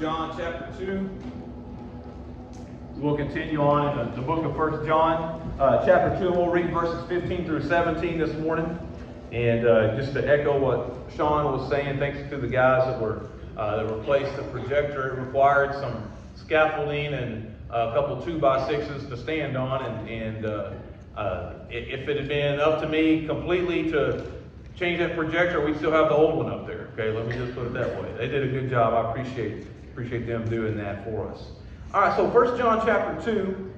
John chapter 2. We'll continue on in the book of 1 John chapter 2, and we'll read verses 15 through 17 this morning. And just to echo what Sean was saying, thanks to the guys that replaced the projector. It required some scaffolding and a couple 2x6s to stand on. And if it had been up to me completely to change that projector, we'd still have the old one up there. Okay, let me just put it that way. They did a good job. I appreciate them doing that for us. All right, so 1 John chapter 2.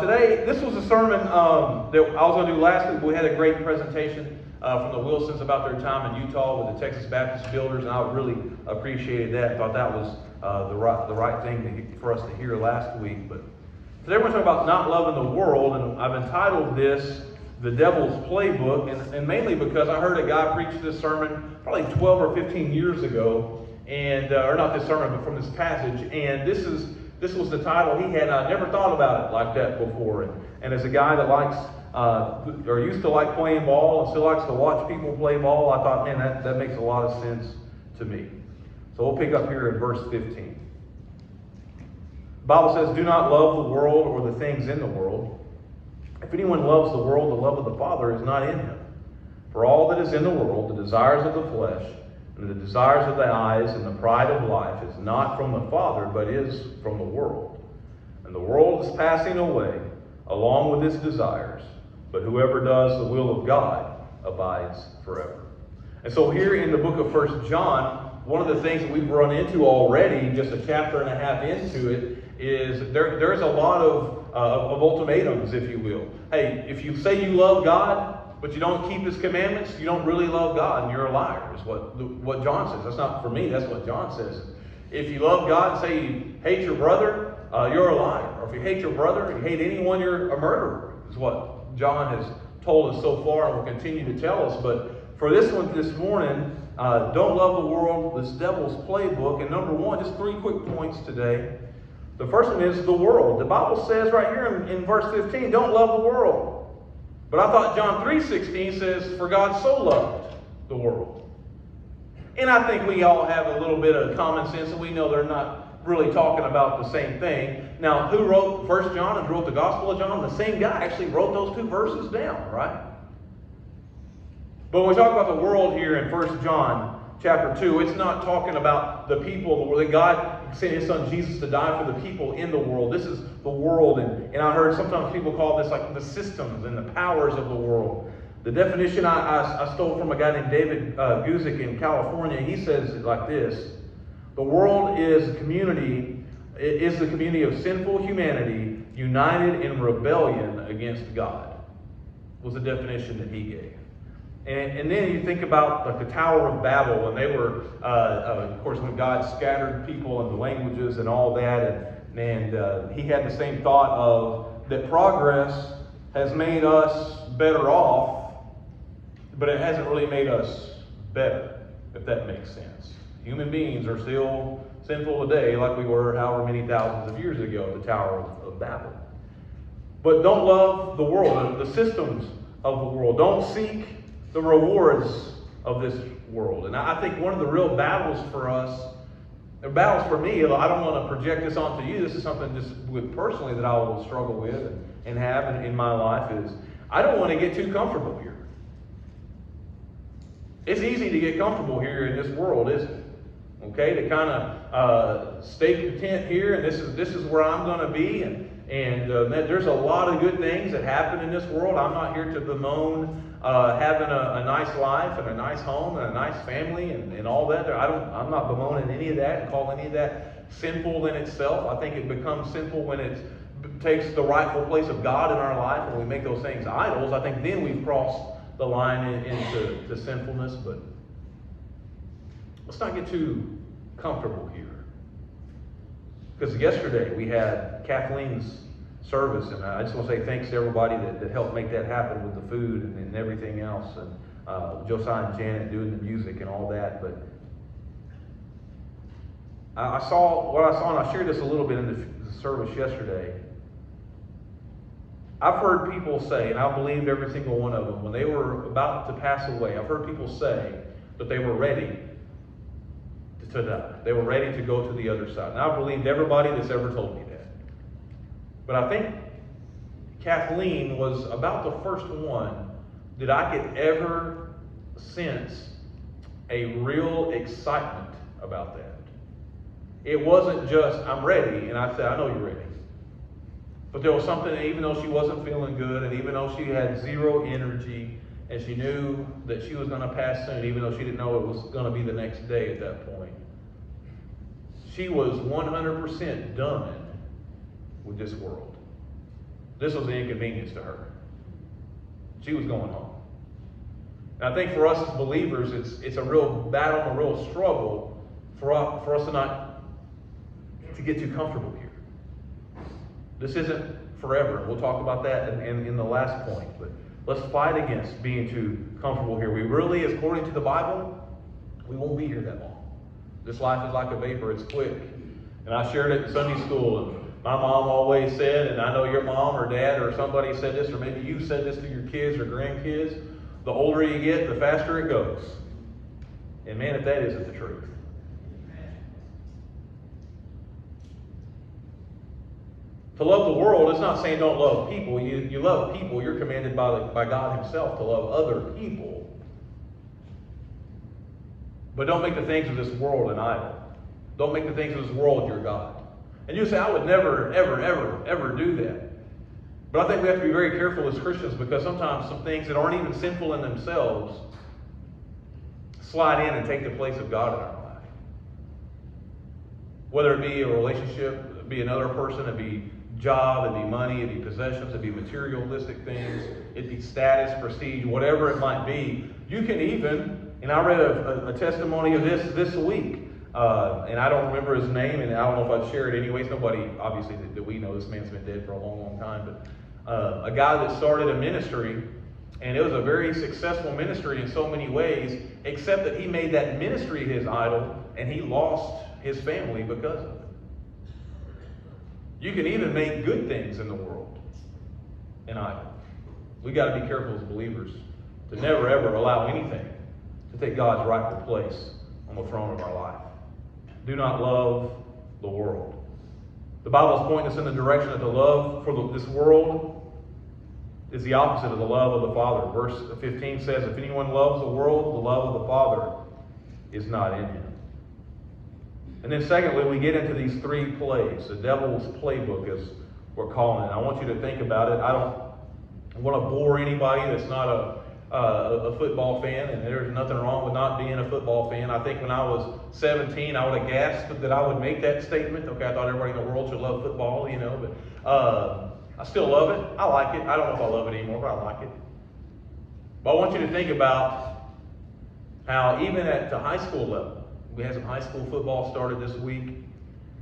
Today, this was a sermon that I was going to do last week. We had a great presentation from the Wilsons about their time in Utah with the Texas Baptist Builders, and I really appreciated that. I thought that was the right thing for us to hear last week. But today we're talking about not loving the world, and I've entitled this The Devil's Playbook, and mainly because I heard a guy preach this sermon probably 12 or 15 years ago, and or not this sermon, but from this passage, and this was the title he had. I never thought about it like that before, and as a guy that likes or used to like playing ball and still likes to watch people play ball, I thought, man, that makes a lot of sense to me. So we'll pick up here in verse 15. The Bible says, "Do not love the world or the things in the world. If anyone loves the world, the love of the Father is not in him. For all that is in the world, the desires of the flesh, and the desires of the eyes, and the pride of life, is not from the Father, but is from the world. And the world is passing away, along with its desires. But whoever does the will of God abides forever." And so here in the book of 1 John, one of the things that we've run into already, just a chapter and a half into it, is there's a lot of ultimatums, if you will. Hey, if you say you love God, but you don't keep His commandments, you don't really love God, and you're a liar, is what John says. That's not for me, that's what John says. If you love God and say you hate your brother, you're a liar. Or if you hate your brother and you hate anyone, you're a murderer, is what John has told us so far and will continue to tell us. But for this one this morning, don't love the world, this devil's playbook. And number one, just 3 quick points today. The first one is the world. The Bible says right here in verse 15, don't love the world. But I thought John 3:16 says, "For God so loved the world." And I think we all have a little bit of common sense, and we know they're not really talking about the same thing. Now, who wrote 1 John and wrote the Gospel of John? The same guy actually wrote those 2 verses down, right? But when we talk about the world here in 1 John chapter 2, it's not talking about the people, that God sent His Son Jesus to die for the people in the world. This is the world, and I heard sometimes people call this like the systems and the powers of the world. The definition I stole from a guy named David Guzik in California. He says it like this: the world is the community of sinful humanity united in rebellion against God, was the definition that he gave. And then you think about like the Tower of Babel, when they were, of course, when God scattered people and the languages and all that, and he had the same thought of that progress has made us better off, but it hasn't really made us better, if that makes sense. Human beings are still sinful today like we were however many thousands of years ago at the Tower of Babel. But don't love the world, the systems of the world. Don't seek the rewards of this world. And I think one of the real battles for us, or battles for me, I don't want to project this onto you, this is something just personally that I will struggle with and have in my life, is I don't want to get too comfortable here. It's easy to get comfortable here in this world, isn't it? Okay, to kind of stay content here, and this is where I'm going to be, and there's a lot of good things that happen in this world. I'm not here to bemoan having a nice life and a nice home and a nice family and all that. I'm not bemoaning any of that and calling any of that sinful in itself. I think it becomes sinful when it takes the rightful place of God in our life, and we make those things idols. I think then we've crossed the line into sinfulness. But let's not get too comfortable here. Because yesterday we had Kathleen's service, and I just want to say thanks to everybody that helped make that happen with the food and everything else, and Josiah and Janet doing the music and all that. But I saw and I shared this a little bit in the service yesterday. I've heard people say, and I believe every single one of them, when they were about to pass away, I've heard people say that they were ready to to die. They were ready to go to the other side. And I believed everybody that's ever told me that. But I think Kathleen was about the first one that I could ever sense a real excitement about that. It wasn't just, I'm ready, and I said, I know you're ready. But there was something, even though she wasn't feeling good, and even though she had zero energy, and she knew that she was going to pass soon, even though she didn't know it was going to be the next day at that point, she was 100% done with this world. This was an inconvenience to her. She was going home. And I think for us as believers, it's a real battle, a real struggle for us to not to get too comfortable here. This isn't forever, and we'll talk about that in the last point. But let's fight against being too comfortable here. We really, according to the Bible, we won't be here that long. This life is like a vapor, it's quick. And I shared it in Sunday school, and my mom always said, and I know your mom or dad or somebody said this, or maybe you said this to your kids or grandkids, the older you get, the faster it goes. And man, if that isn't the truth. To love the world, it's not saying don't love people. You love people. You're commanded by God himself to love other people. But don't make the things of this world an idol. Don't make the things of this world your God. And you say, I would never, ever, ever, ever do that. But I think we have to be very careful as Christians, because sometimes some things that aren't even sinful in themselves slide in and take the place of God in our life. Whether it be a relationship, it be another person, it be job, it'd be money, it'd be possessions, it'd be materialistic things, it'd be status, prestige, whatever it might be. You can even, and I read a testimony of this week, and I don't remember his name, and I don't know if I'd share it anyways. Nobody, obviously, that we know. This man's been dead for a long, long time. But a guy that started a ministry, and it was a very successful ministry in so many ways, except that he made that ministry his idol, and he lost his family because of it. You can even make good things in the world an idol. We got to be careful as believers to never ever allow anything to take God's rightful place on the throne of our life. Do not love the world. The Bible is pointing us in the direction that the love for this world is the opposite of the love of the Father. Verse 15 says, if anyone loves the world, the love of the Father is not in him. And then secondly, we get into these three plays. The devil's playbook, as we're calling it. I want you to think about it. I don't want to bore anybody that's not a football fan, and there's nothing wrong with not being a football fan. I think when I was 17, I would have gasped that I would make that statement. Okay, I thought everybody in the world should love football, but I still love it. I like it. I don't know if I love it anymore, but I like it. But I want you to think about how even at the high school level, we had some high school football started this week.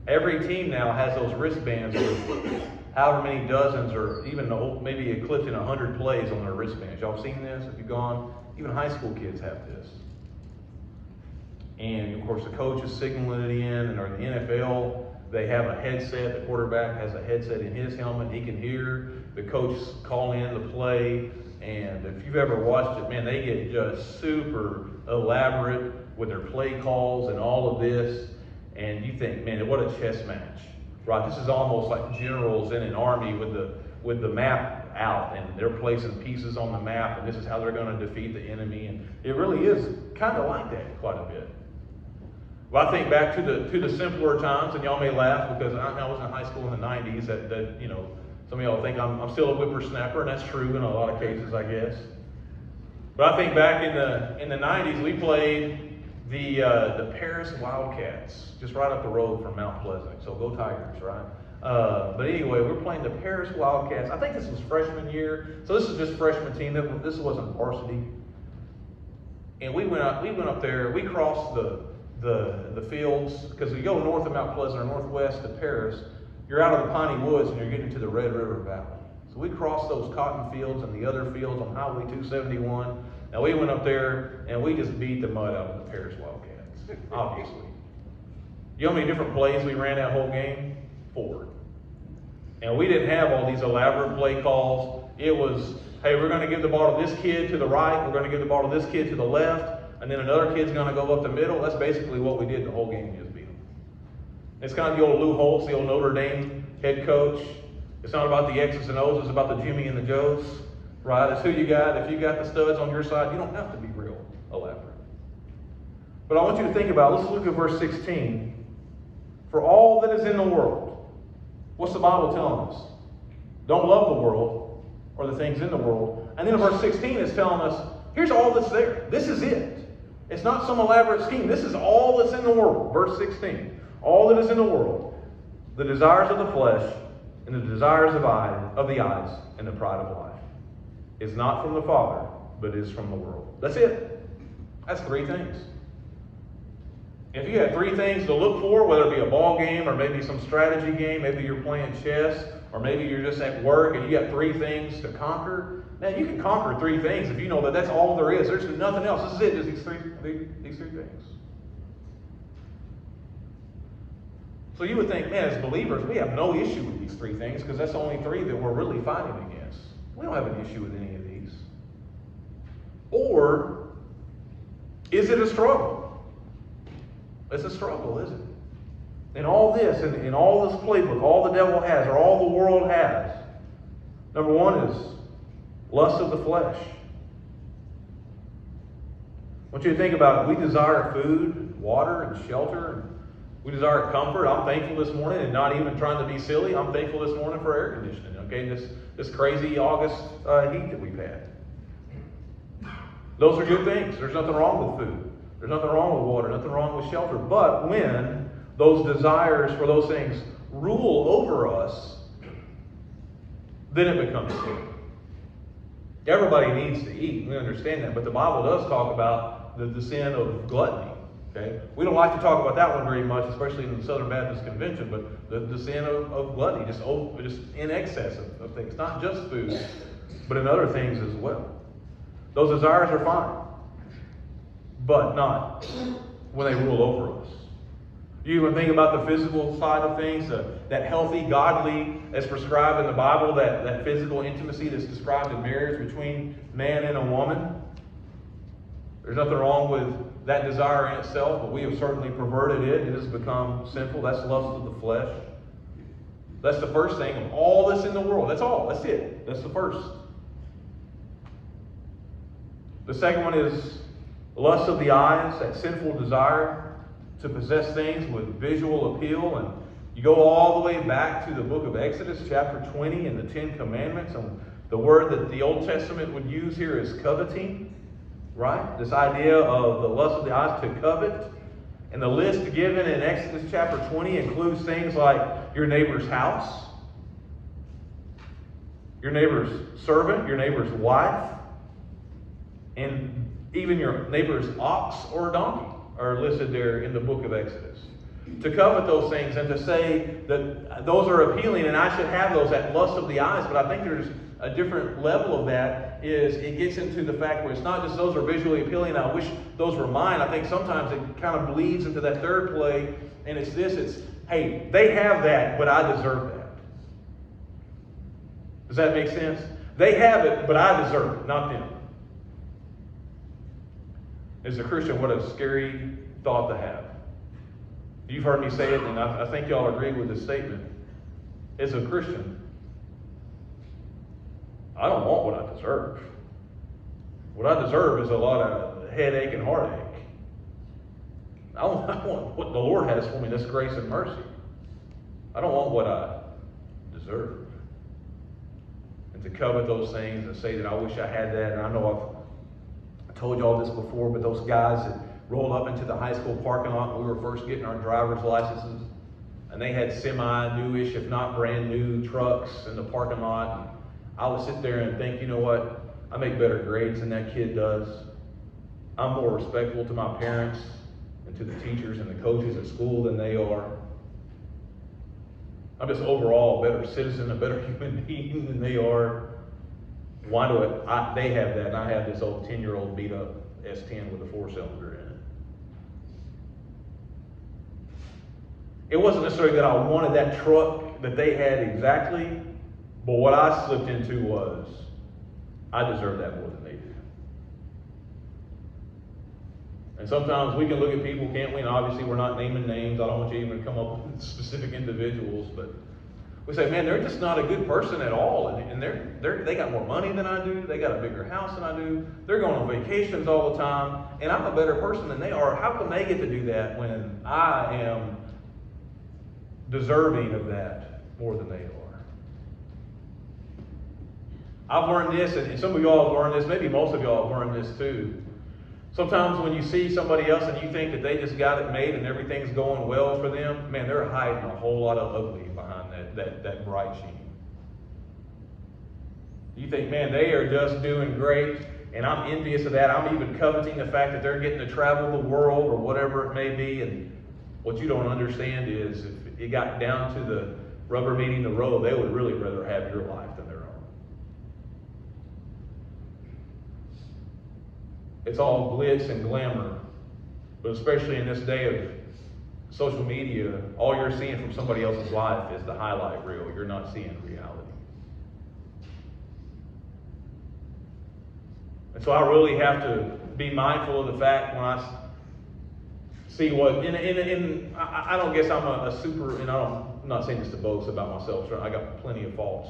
Every team now has those wristbands with however many dozens or even maybe eclipsing 100 plays on their wristbands. Y'all seen this? If you've gone, even high school kids have this. And of course the coach is signaling it in, and in the NFL, they have a headset. The quarterback has a headset in his helmet. He can hear the coach calling in the play. And if you've ever watched it, man, they get just super elaborate with their play calls and all of this. And you think, man, what a chess match, right? This is almost like generals in an army with the map out, and they're placing pieces on the map, and this is how they're going to defeat the enemy. And it really is kind of like that quite a bit. Well, I think back to the simpler times, and y'all may laugh because I was in high school in the 90s. That some of y'all think I'm still a whippersnapper, and that's true in a lot of cases, I guess. But I think back in the 90s, we played the Paris Wildcats, just right up the road from Mount Pleasant. So go Tigers, right? But anyway, we're playing the Paris Wildcats. I think this was freshman year, so this is just freshman team. This wasn't varsity. And we went up there. We crossed the fields, because you go north of Mount Pleasant or northwest to Paris, you're out of the piney woods and you're getting to the Red River Valley. So we crossed those cotton fields and the other fields on Highway 271. Now we went up there and we just beat the mud out of the Paris Wildcats, obviously. You know how many different plays we ran that whole game? 4. And we didn't have all these elaborate play calls. It was, hey, we're going to give the ball to this kid to the right. We're going to give the ball to this kid to the left. and then another kid's going to go up the middle. That's basically what we did the whole game, just beat them. It's kind of the old Lou Holtz, the old Notre Dame head coach. It's not about the X's and O's, it's about the Jimmy and the Joes, right? It's who you got. If you got the studs on your side, you don't have to be real elaborate. But I want you to think about, let's look at verse 16. For all that is in the world, what's the Bible telling us? Don't love the world or the things in the world. And then in verse 16 it's telling us, here's all that's there. This is it. It's not some elaborate scheme. This is all that's in the world. Verse 16. All that is in the world, the desires of the flesh and the desires of the eyes and the pride of life, is not from the Father, but is from the world. That's it. That's three things. If you had three things to look for, whether it be a ball game or maybe some strategy game, maybe you're playing chess, or maybe you're just at work and you got three things to conquer, man, you can conquer three things if you know that that's all there is. There's nothing else. This is it, just these three things. So you would think, man, as believers, we have no issue with these three things because that's the only three that we're really fighting against. We don't have an issue with any of these. Or is it a struggle? It's a struggle, isn't it? In all this, in all this playbook, all the devil has, or all the world has, number one is lust of the flesh. I want you to think about it. We desire food, water, and shelter. We desire comfort. I'm thankful this morning, and not even trying to be silly, I'm thankful this morning for air conditioning, okay? This crazy August heat that we've had. Those are good things. There's nothing wrong with food. There's nothing wrong with water, nothing wrong with shelter. But when those desires for those things rule over us, then it becomes sin. Everybody needs to eat. We understand that. But the Bible does talk about the sin of gluttony. Okay? We don't like to talk about that one very much, especially in the Southern Baptist Convention, but the sin of gluttony, just in excess of things. Not just food, but in other things as well. Those desires are fine, but not when they rule over us. You even think about the physical side of things, that healthy, godly, as prescribed in the Bible, that physical intimacy that's described in marriage between man and a woman. There's nothing wrong with that desire in itself, but we have certainly perverted it. It has become sinful. That's lust of the flesh. That's the first thing of all that's in the world. That's all. That's it. That's the first. The second one is lust of the eyes, that sinful desire to possess things with visual appeal. And you go all the way back to the book of Exodus, chapter 20, and the Ten Commandments. And the word that the Old Testament would use here is coveting, right? This idea of the lust of the eyes, to covet. And the list given in Exodus chapter 20 includes things like your neighbor's house, your neighbor's servant, your neighbor's wife, and even your neighbor's ox or donkey are listed there in the book of Exodus. To covet those things and to say that those are appealing and I should have those, that lust of the eyes. But I think there's a different level of that. Is it gets into the fact where it's not just those are visually appealing, I wish those were mine. I think sometimes it kind of bleeds into that third play, and it's hey, they have that, but I deserve that. Does that make sense? They have it, but I deserve it, not them. As a Christian, what a scary thought to have. You've heard me say it, and I think y'all agree with this statement. As a Christian, I don't want what I deserve. What I deserve is a lot of headache and heartache. I want what the Lord has for me, this grace and mercy. I don't want what I deserve. And to covet those things and say that I wish I had that, and I know I've told you all this before, but those guys that rolled up into the high school parking lot when we were first getting our driver's licenses, and they had semi-newish, if not brand new, trucks in the parking lot. And I would sit there and think, you know what? I make better grades than that kid does. I'm more respectful to my parents and to the teachers and the coaches at school than they are. I'm just overall a better citizen, a better human being than they are. Why do they have that and I have this old 10-year-old beat up S10 with a 4-cylinder in it? It wasn't necessarily that I wanted that truck that they had exactly, but what I slipped into was, I deserve that more than they do. And sometimes we can look at people, can't we? And obviously we're not naming names. I don't want you even to come up with specific individuals, but we say, man, they're just not a good person at all. And they got more money than I do. They got a bigger house than I do. They're going on vacations all the time. And I'm a better person than they are. How come they get to do that when I am deserving of that more than they are? I've learned this, and some of y'all have learned this. Maybe most of y'all have learned this too. Sometimes when you see somebody else and you think that they just got it made and everything's going well for them, man, they're hiding a whole lot of ugly behind that bright sheen. You think, man, they are just doing great, and I'm envious of that. I'm even coveting the fact that they're getting to travel the world or whatever it may be. And what you don't understand is if it got down to the rubber meeting the road, they would really rather have your life than their own. It's all glitz and glamour, but especially in this day of social media, all you're seeing from somebody else's life is the highlight reel. You're not seeing reality. And so I really have to be mindful of the fact when I see what, I don't guess I'm a super, and I'm not saying this to boast about myself, so I got plenty of faults.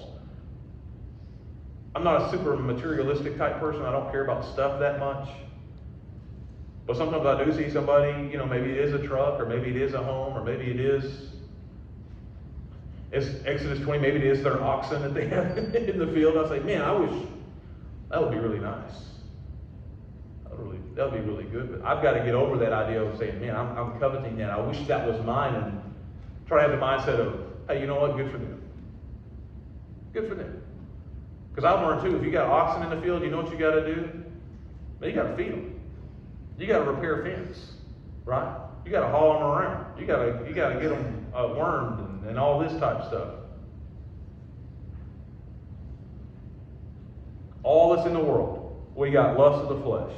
I'm not a super materialistic type person. I don't care about stuff that much. But sometimes I do see somebody, maybe it is a truck, or maybe it is a home, or maybe it's Exodus 20, maybe it is their oxen that they have in the field. I say, man, I wish that would be really nice. That would be really good. But I've got to get over that idea of saying, man, I'm coveting that. I wish that was mine, and try to have the mindset of, hey, you know what? Good for them. Good for them. Because I've learned too, if you got oxen in the field, you know what you got to do? Man, you got to feed them. You got to repair a fence, right? You got to haul them around. You got to get them wormed and all this type of stuff. All that's in the world. We got lust of the flesh.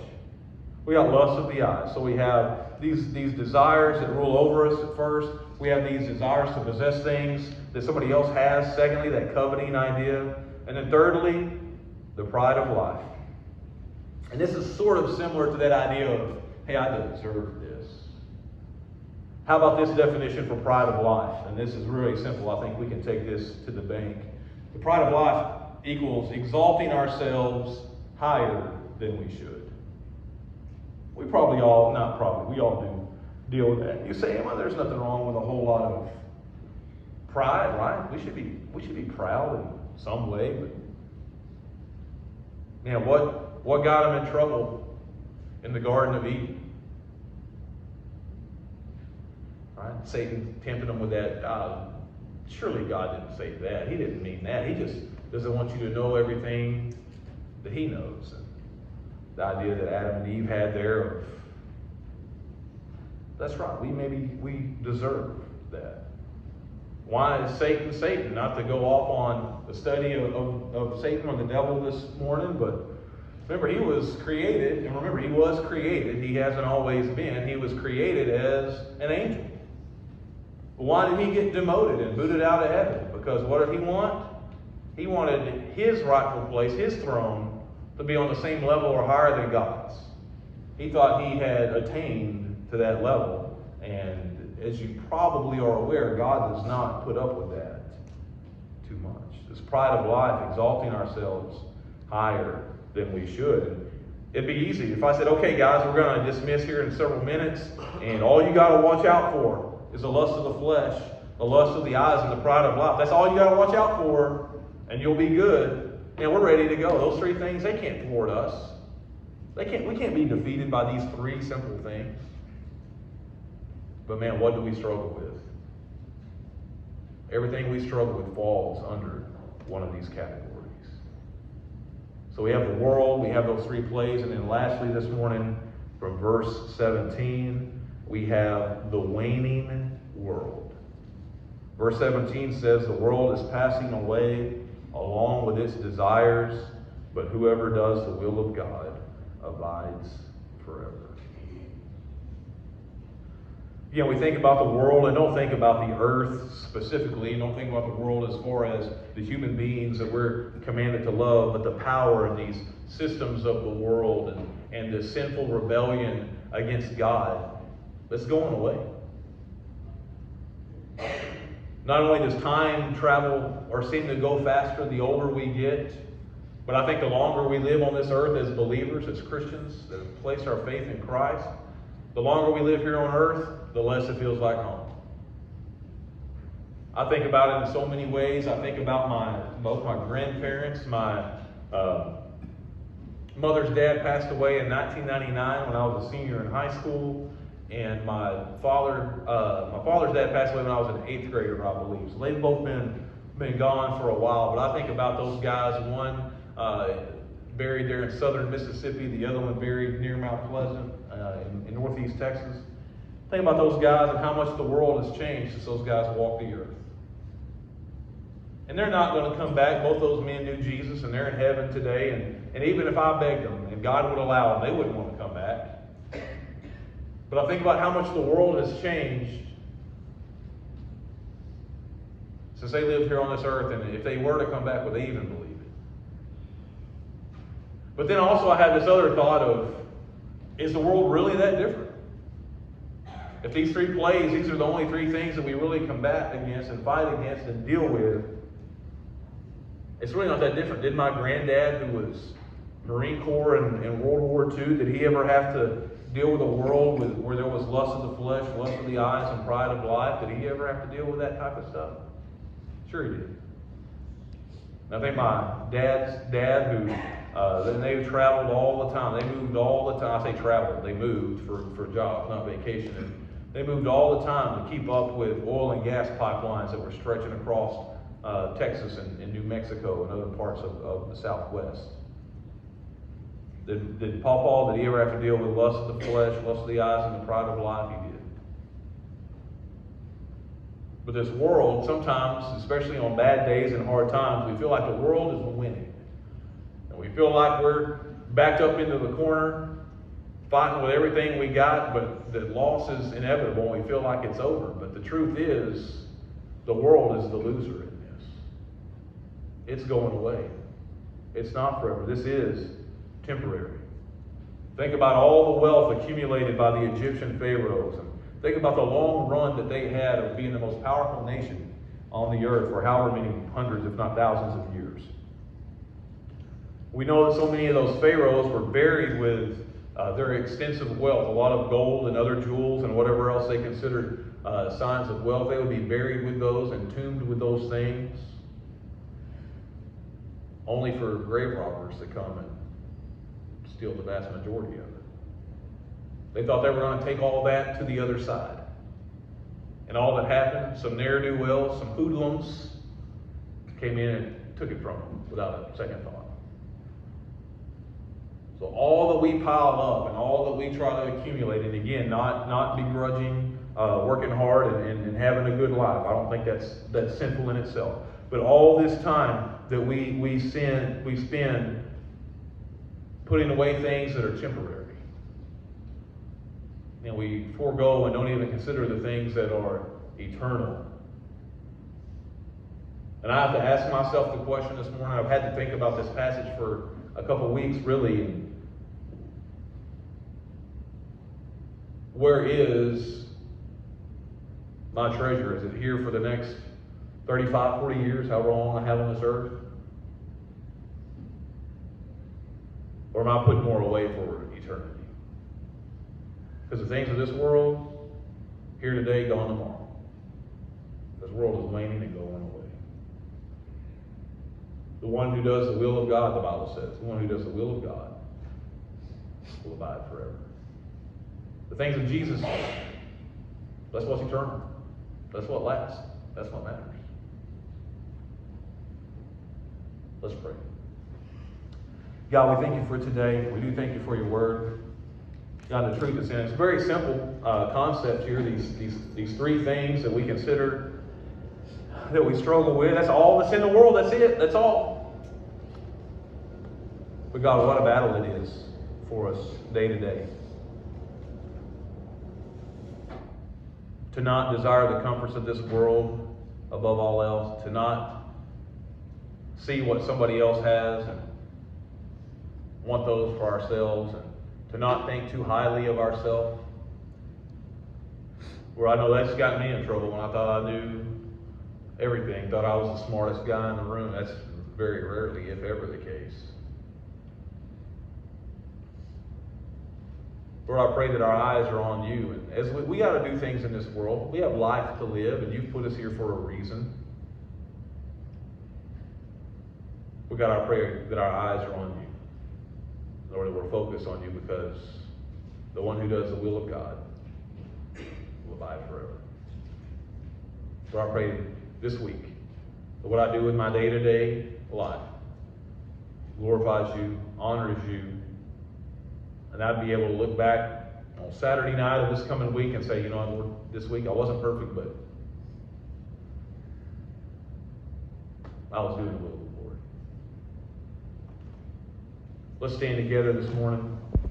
We got lust of the eyes. So we have these desires that rule over us at first. We have these desires to possess things that somebody else has. Secondly, that coveting idea. And then thirdly, the pride of life. And this is sort of similar to that idea of, hey, I deserve this. How about this definition for pride of life? And this is really simple. I think we can take this to the bank. The pride of life equals exalting ourselves higher than we should. We all do deal with that. You say, well, there's nothing wrong with a whole lot of pride, right? We should be proud in some way, but man, what got him in trouble in the Garden of Eden? Right? Satan tempted him with that. Surely God didn't say that. He didn't mean that. He just doesn't want you to know everything that he knows. And the idea that Adam and Eve had there of, that's right, we deserve that. Why is Satan Satan? Not to go off on the study of Satan or the devil this morning, but remember, he was created, and remember, he was created. He hasn't always been. He was created as an angel. But why did he get demoted and booted out of heaven? Because what did he want? He wanted his rightful place, his throne, to be on the same level or higher than God's. He thought he had attained to that level. And as you probably are aware, God does not put up with that too much. This pride of life, exalting ourselves higher than we should. It'd be easy if I said, okay, guys, we're going to dismiss here in several minutes, and all you got to watch out for is the lust of the flesh, the lust of the eyes, and the pride of life. That's all you got to watch out for, and you'll be good. And we're ready to go. Those three things, they can't thwart us. We can't be defeated by these three simple things. But man, what do we struggle with? Everything we struggle with falls under one of these categories. So we have the world, we have those three plays, and then lastly this morning, from verse 17, we have the waning world. Verse 17 says, the world is passing away along with its desires, but whoever does the will of God abides forever. We think about the world, and don't think about the earth specifically. Don't think about the world as far as the human beings that we're commanded to love, but the power and these systems of the world and the sinful rebellion against God, it's going away. Not only does time travel or seem to go faster the older we get, but I think the longer we live on this earth as believers, as Christians that have placed our faith in Christ, the longer we live here on earth, the less it feels like home. I think about it in so many ways. I think about both my grandparents. My mother's dad passed away in 1999 when I was a senior in high school, and my father's dad passed away when I was an 8th grader, I believe. So they've both been gone for a while. But I think about those guys. One buried there in southern Mississippi, the other one buried near Mount Pleasant in northeast Texas. Think about those guys and how much the world has changed since those guys walked the earth. And they're not going to come back. Both those men knew Jesus, and they're in heaven today. And even if I begged them, and God would allow them, they wouldn't want to come back. But I think about how much the world has changed since they lived here on this earth, and if they were to come back, would they even believe it? But then also I had this other thought of, is the world really that different? If these three plagues, these are the only three things that we really combat against and fight against and deal with, it's really not that different. Did my granddad, who was Marine Corps in World War II, did he ever have to deal with a world where there was lust of the flesh, lust of the eyes, and pride of life? Did he ever have to deal with that type of stuff? Sure he did. And I think my dad's dad, who then they traveled all the time. They moved all the time. I say traveled. They moved for jobs, not vacation. And they moved all the time to keep up with oil and gas pipelines that were stretching across Texas and New Mexico and other parts of the Southwest. Did Paul, did he ever have to deal with lust of the flesh, lust of the eyes, and the pride of life? He did. But this world, sometimes, especially on bad days and hard times, we feel like the world is winning. And we feel like we're backed up into the corner, fighting with everything we got, but the loss is inevitable and we feel like it's over. But the truth is, the world is the loser in this. It's going away. It's not forever. This is temporary. Think about all the wealth accumulated by the Egyptian pharaohs. And think about the long run that they had of being the most powerful nation on the earth for however many hundreds, if not thousands of years. We know that so many of those pharaohs were buried with their extensive wealth, a lot of gold and other jewels and whatever else they considered signs of wealth. They would be buried with those, entombed with those things, only for grave robbers to come and steal the vast majority of it. They thought they were going to take all that to the other side. And all that happened, some ne'er-do-wells, some hoodlums came in and took it from them without a second thought. So all that we pile up and all that we try to accumulate, and again, not begrudging, working hard and having a good life. I don't think that's sinful in itself. But all this time that we spend putting away things that are temporary. And we forego and don't even consider the things that are eternal. And I have to ask myself the question this morning. I've had to think about this passage for a couple weeks, really. Where is my treasure? Is it here for the next 35, 40 years, however long I have on this earth? Or am I putting more away for eternity? Because the things of this world, here today, gone tomorrow. This world is waning and going away. The one who does the will of God, the Bible says, the one who does the will of God will abide forever. The things of Jesus, that's what's eternal. That's what lasts. That's what matters. Let's pray. God, we thank you for today. We do thank you for your word. God, the truth is in it. It's a very simple concept here. These three things that we consider that we struggle with. That's all that's in the world. That's it. That's all. But God, what a battle it is for us day to day. To not desire the comforts of this world above all else. To not see what somebody else has and want those for ourselves. And to not think too highly of ourselves. Where I know that's got me in trouble when I thought I knew everything, thought I was the smartest guy in the room. That's very rarely, if ever, the case. Lord, I pray that our eyes are on you. And as we got to do things in this world, we have life to live, and you've put us here for a reason. We got to pray that our eyes are on you. Lord, that we're focused on you, because the one who does the will of God will abide forever. Lord, I pray this week that what I do in my day-to-day life glorifies you, honors you, and I'd be able to look back on Saturday night of this coming week and say, you know, Lord, this week I wasn't perfect, but I was doing the will of the Lord. Let's stand together this morning.